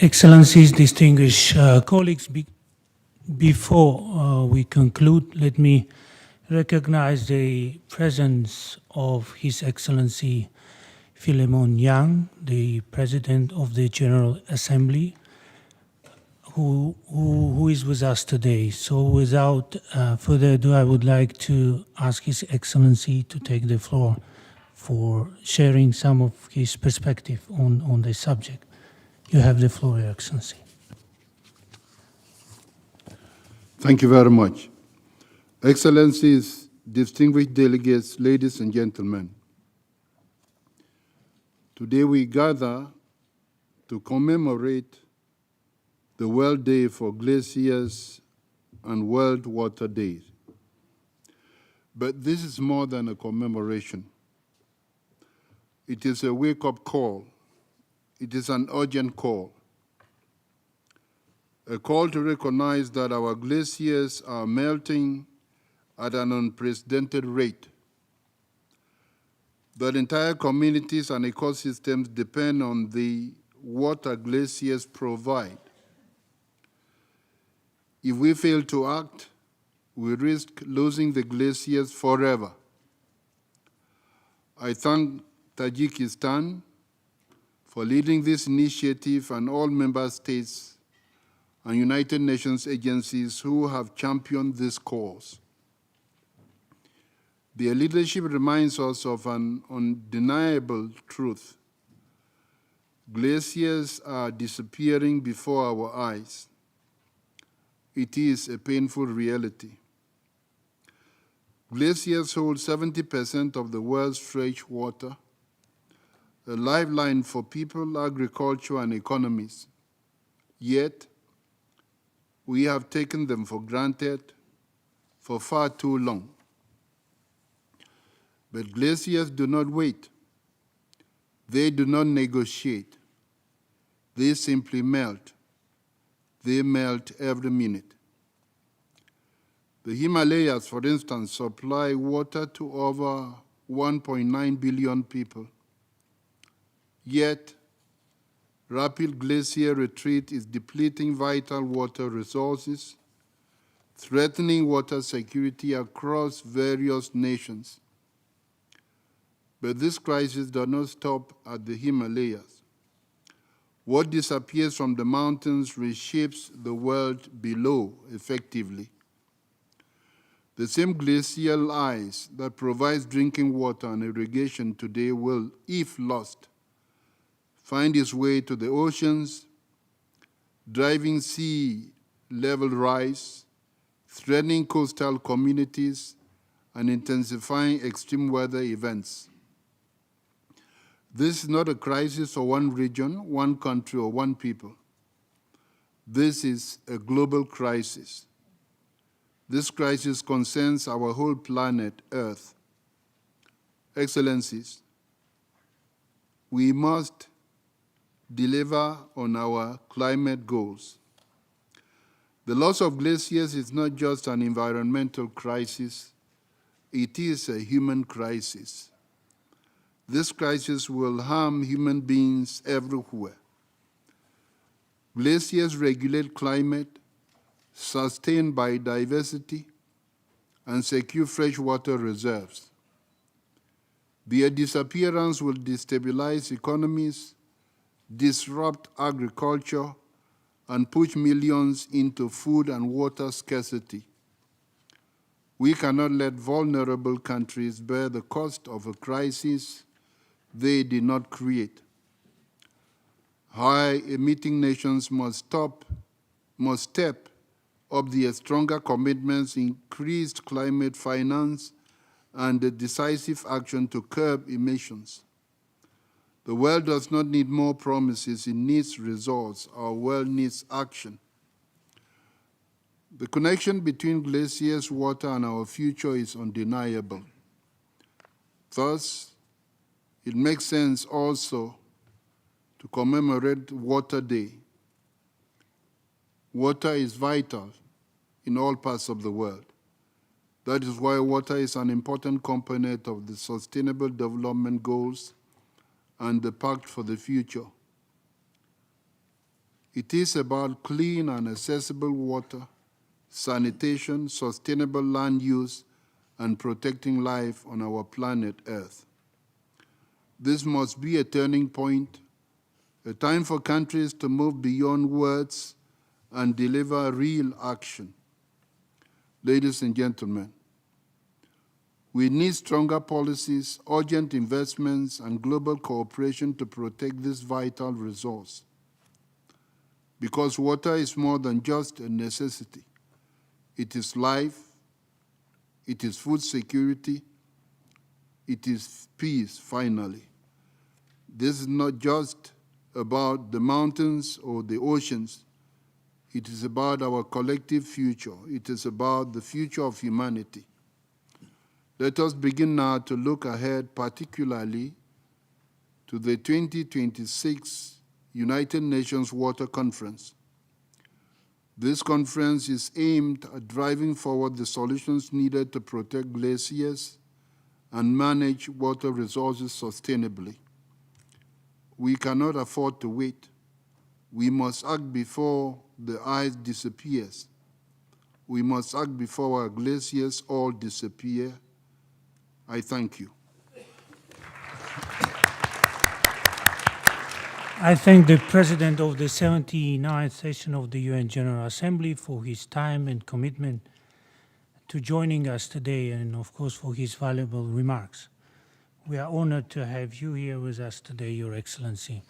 Excellencies, distinguished colleagues, before we conclude, let me recognize the presence of His Excellency Philemon Yang, the President of the General Assembly, who is with us today. So without further ado, I would like to ask His Excellency to take the floor for sharing some of his perspective on the subject. You have the floor, Your Excellency. Thank you very much. Excellencies, distinguished delegates, ladies and gentlemen. Today we gather to commemorate the World Day for Glaciers and World Water Day. But this is more than a commemoration. It is a wake-up call. It is an urgent call. A call to recognize that our glaciers are melting at an unprecedented rate, that entire communities and ecosystems depend on the water glaciers provide. If we fail to act, we risk losing the glaciers forever. I thank Tajikistan for leading this initiative and all member states and United Nations agencies who have championed this cause. Their leadership reminds us of an undeniable truth. Glaciers are disappearing before our eyes. It is a painful reality. Glaciers hold 70% of the world's fresh water, a lifeline for people, agriculture, and economies. Yet, we have taken them for granted for far too long. But glaciers do not wait. They do not negotiate. They simply melt. They melt every minute. The Himalayas, for instance, supply water to over 1.9 billion people. Yet, rapid glacier retreat is depleting vital water resources, threatening water security across various nations. But this crisis does not stop at the Himalayas. What disappears from the mountains reshapes the world below effectively. The same glacial ice that provides drinking water and irrigation today will, if lost, find its way to the oceans, driving sea level rise, threatening coastal communities, and intensifying extreme weather events. This is not a crisis for one region, one country, or one people. This is a global crisis. This crisis concerns our whole planet, Earth. Excellencies, we must deliver on our climate goals. The loss of glaciers is not just an environmental crisis, it is a human crisis. This crisis will harm human beings everywhere. Glaciers regulate climate, sustain biodiversity, and secure freshwater reserves. Their disappearance will destabilize economies, disrupt agriculture, and push millions into food and water scarcity. We cannot let vulnerable countries bear the cost of a crisis they did not create. High-emitting nations must step up their stronger commitments, increased climate finance, and a decisive action to curb emissions. The world does not need more promises, it needs results. Our world needs action. The connection between glaciers, water, and our future is undeniable. Thus, it makes sense also to commemorate Water Day. Water is vital in all parts of the world. That is why water is an important component of the Sustainable Development Goals and the Pact for the Future. It is about clean and accessible water, sanitation, sustainable land use, and protecting life on our planet Earth. This must be a turning point, a time for countries to move beyond words and deliver real action. Ladies and gentlemen, we need stronger policies, urgent investments, and global cooperation to protect this vital resource. Because water is more than just a necessity. It is life, it is food security, it is peace, finally. This is not just about the mountains or the oceans. It is about our collective future. It is about the future of humanity. Let us begin now to look ahead, particularly to the 2026 United Nations Water Conference. This conference is aimed at driving forward the solutions needed to protect glaciers and manage water resources sustainably. We cannot afford to wait. We must act before the ice disappears. We must act before our glaciers all disappear. I thank you. I thank the President of the 79th session of the UN General Assembly for his time and commitment to joining us today, and of course for his valuable remarks. We are honored to have you here with us today, Your Excellency.